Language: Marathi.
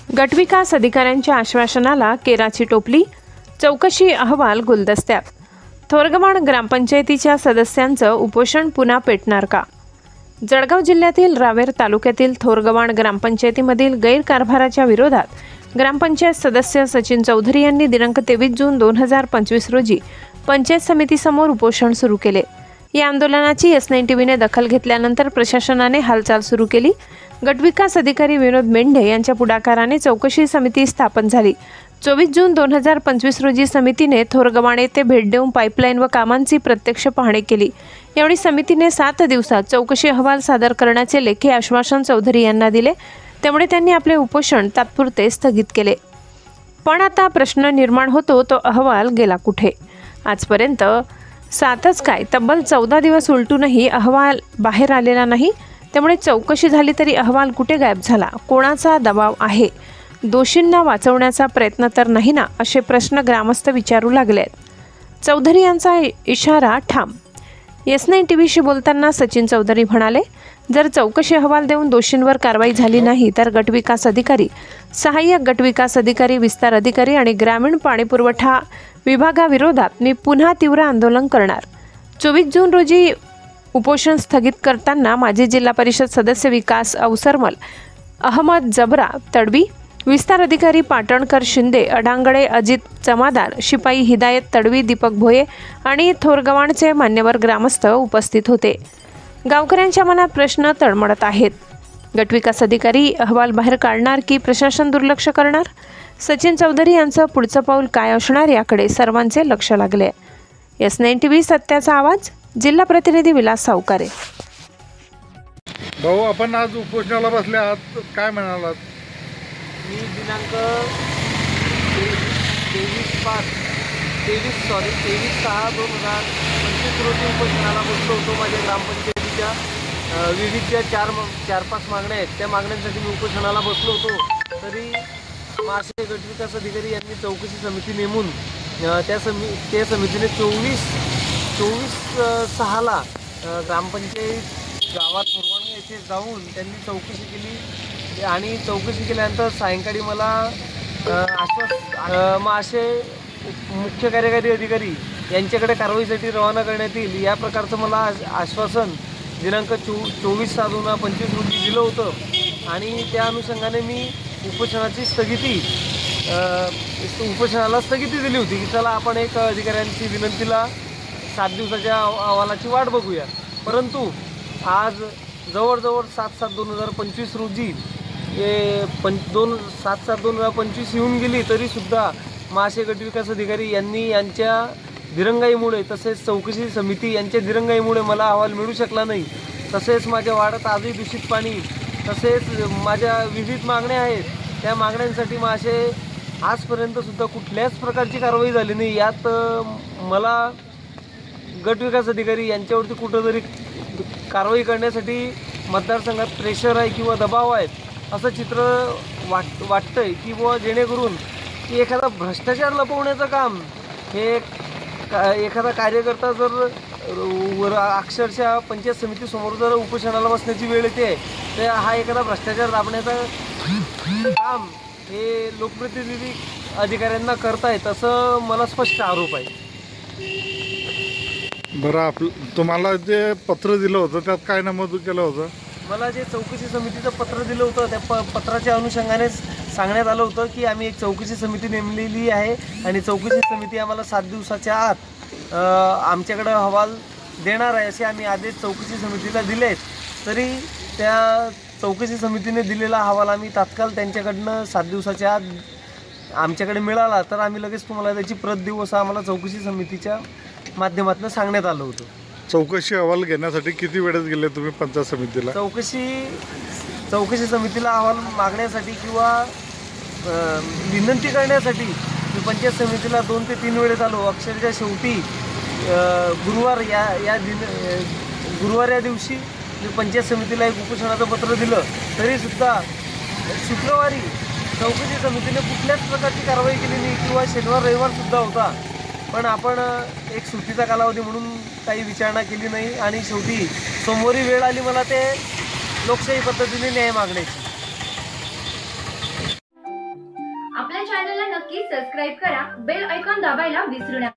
गटविकास अधिकाऱ्यांच्या आश्वासनाला केराची टोपली, चौकशी अहवाल गुलदस्त्यात। थोरगवाड ग्रामपंचायतीच्या सदस्यांचं उपोषण पुन्हा पेटणार का? जळगाव जिल्ह्यातील रावेर तालुक्यातील थोरगवाड ग्रामपंचायतीमधील गैरकारभाराच्या विरोधात ग्रामपंचायत सदस्य सचिन चौधरी यांनी दिनांक 23 जून 2025 रोजी पंचायत समितीसमोर उपोषण सुरू केले। या आंदोलनाची S9 टीव्हीने दखल घेतल्यानंतर प्रशासनाने हालचाल सुरू केली। गटविकास अधिकारी विनोद मेंढे यांच्या पुढाकाराने चौकशी समिती स्थापन झाली। 24 जून 2025 रोजी समितीने थोरगवाड येथे भेट देऊन पाईपलाईन व कामांची प्रत्यक्ष पाहणी केली। यावेळी समितीने 7 दिवसात चौकशी अहवाल सादर करण्याचे लेखी आश्वासन चौधरी यांना दिले। त्यामुळे त्यांनी आपले उपोषण तात्पुरते स्थगित केले। पण आता प्रश्न निर्माण होतो, तो अहवाल गेला कुठे? आजपर्यंत 7च काय तब्बल 14 दिवस उलटूनही अहवाल बाहेर आलेला नाही। त्यामुळे चौकशी झाली तरी अहवाल कुठे गायब झाला? कोणाचा दबाव आहे? दोषींना वाचवण्याचा प्रयत्न तर नाही ना, असे प्रश्न ग्रामस्थ विचारू लागले आहेत। चौधरी यांचा इशारा ठाम। S9 टीव्हीशी बोलताना सचिन चौधरी म्हणाले, जर चौकशी अहवाल देऊन दोषींवर कारवाई झाली नाही तर गटविकास अधिकारी, सहाय्यक गटविकास अधिकारी, विस्तार अधिकारी आणि ग्रामीण पाणीपुरवठा विभागाविरोधात मी पुन्हा तीव्र आंदोलन करणार। 24 जून रोजी उपोषण स्थगित करताना माजी जिल्हा परिषद सदस्य विकास अवसरमल, अहमद जबरा तडवी, विस्तार अधिकारी पाटणकर शिंदे, अडांगळे अजित जमादार, शिपाई हिदायत तडवी, दीपक भोये आणि थोरगवाडचे मान्यवर ग्रामस्थ उपस्थित होते। गावकऱ्यांच्या मनात प्रश्न तळमळत आहेत। गटविकास अधिकारी अहवाल बाहेर काढणार की प्रशासन दुर्लक्ष करणार? सचिन चौधरी यांचं पुढचं पाऊल काय असणार याकडे सर्वांचे लक्ष लागले। S9 टीव्ही सत्याचा आवाज, जिल्हा प्रतिनिधी विलास सावकारे। भाऊ, आपण आज उपोषणाला बसले आहात, काय म्हणालात? मी दिनांक 23/6/2025 रोजी उपोषणाला बसलो होतो। माझ्या ग्रामपंचायतीच्या विविध ज्या 4-5 मागण्या आहेत, त्या मागण्यांसाठी मी उपोषणाला बसलो होतो। तरी महाराष्ट्र गटविकास अधिकारी यांनी चौकशी समिती नेमून त्या समितीने 24/6ला ग्रामपंचायत गावात थोरगवाड येथे जाऊन त्यांनी चौकशी केली आणि चौकशी केल्यानंतर सायंकाळी मला असे मुख्य कार्यकारी अधिकारी यांच्याकडे कारवाईसाठी रवाना करण्यात येईल या प्रकारचं मला आश्वासन दिनांक 24/6/2025 रोजी दिलं होतं। आणि त्या अनुषंगाने मी उपोषणाला स्थगिती दिली होती की चला आपण एक अधिकाऱ्यांची विनंतीला 7 दिवसाच्या अहवालाची वाट बघूया। परंतु आज जवळजवळ 7/7/2025 रोजी 7/7/2025 येऊन गेली, तरीसुद्धा महाराष्ट्र गटविकास अधिकारी यांनी यांच्या दिरंगाईमुळे, तसेच चौकशी समिती यांच्या दिरंगाईमुळे मला अहवाल मिळू शकला नाही। तसेच माझ्या वाड्यात आजही दूषित पाणी, तसेच माझ्या विविध मागण्या आहेत, त्या मागण्यांसाठी माझे आजपर्यंतसुद्धा कुठल्याच प्रकारची कारवाई झाली नाही। यात मला गटविकास अधिकारी यांच्यावरती कुठंतरी कारवाई करण्यासाठी मतदारसंघात प्रेशर आहे किंवा दबाव आहे असं चित्र वाटतंय की बुवा, जेणेकरून की एखादा भ्रष्टाचार लपवण्याचं काम हे एखादा कार्यकर्ता जर अक्षरशः पंचायत समितीसमोर जर उपोषणाला बसण्याची वेळ येते, तर हा एखादा भ्रष्टाचार दाबण्याचं काम हे लोकप्रतिनिधी अधिकाऱ्यांना करतायत असं मला स्पष्ट आरोप आहे। बरं, तुम्हाला जे पत्र दिलं होतं त्यात काय नमूद केलं होतं? मला जे चौकशी समितीचं पत्र दिलं होतं त्या पत्राच्या अनुषंगाने सांगण्यात आलं होतं की आम्ही एक चौकशी समिती नेमलेली आहे आणि चौकशी समिती आम्हाला 7 दिवसाच्या आत आमच्याकडं अहवाल देणार आहे असे आम्ही आदेश चौकशी समितीला दिले आहेत। तरी त्या चौकशी समितीने दिलेला अहवाल आम्ही तात्काळ त्यांच्याकडनं 7 दिवसाच्या आत आमच्याकडे मिळाला तर आम्ही लगेच तुम्हाला त्याची प्रत देऊ असं आम्हाला चौकशी समितीच्या माध्यमातून सांगण्यात आलं होतं। चौकशी अहवाल घेण्यासाठी किती वेळेस गेले तुम्ही पंचायत समितीला? चौकशी समितीला अहवाल मागण्यासाठी किंवा विनंती करण्यासाठी मी पंचायत समितीला 2 ते 3 वेळेस आलो। अक्षरशः शेवटी गुरुवार या दिवशी मी पंचायत समितीला एक उपोषणाचं पत्र दिलं, तरीसुद्धा शुक्रवारी चौकशी समितीने कुठल्याच प्रकारची कारवाई केली नाही किंवा शनिवार रविवारसुद्धा होता, पण आपण एक सुट्टीचा कालावधी म्हणून काही विचारणा केली नाही आणि शेवटी सोमवारी वेळ आली मला ते लोकशाही पद्धतीने न्याय मागण्याची। चॅनलला नक्की सबस्क्राईब करा, बेल आयकॉन दाबायला विसरू नका.